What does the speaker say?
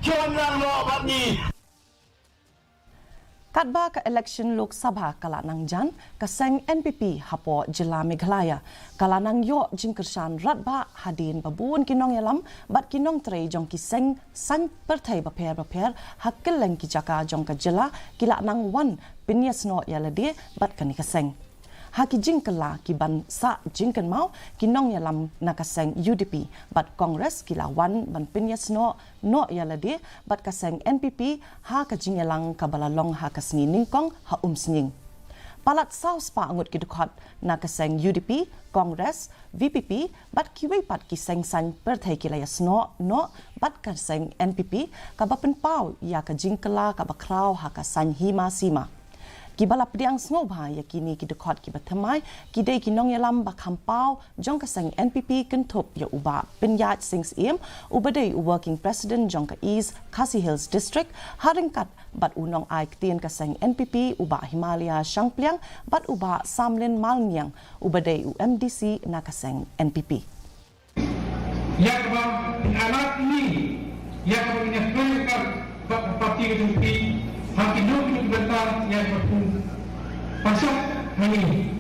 Chomlang lo batni. Katba ka election Lok Sabha kalanang jan ka Seng NPP hapo Jila Meghalaya kalanang yo jingkershan ratba hadin babun kinong yalam bat kinong trei jong ki Seng sang perthai baper hakkeleng ki jaka jong ka Jila kila nang wan Ïasnoh yalade bat kani ka Seng haki jingkela ki ban sa jingken mau kinong yalam nakaseng UDP bat Kongres kila wan ban Ïasnoh no yalade bat kaseng NPP ha ka jingelang kabalalong ha kasni ningkong ha sning Palat saus pa Ngut ki Dkhot nakaseng UDP Kongres VPP bat kiwei pat ki Seng san perthai kila Ïasnoh no bat kaseng NPP kabapen pau ya ka jingkela kabakrau ha kasan hima sima Kibala pediang snobha yakini ki Dkhot ki batamai ki dei ki nong yalam bakhampau jong ka Seng NPP kentup ya uba pinyat sings im ubadei working president jong ka East KHASI Hills district haringkat bat unong ai ktien ka Seng NPP uba Himalaya Shangpliang bat uba Samlin Malnyang ubadei MDC na ka Seng NPP yakba alat ini yakba inaskan parti itu hati dulu bentar yang berpun pasal ini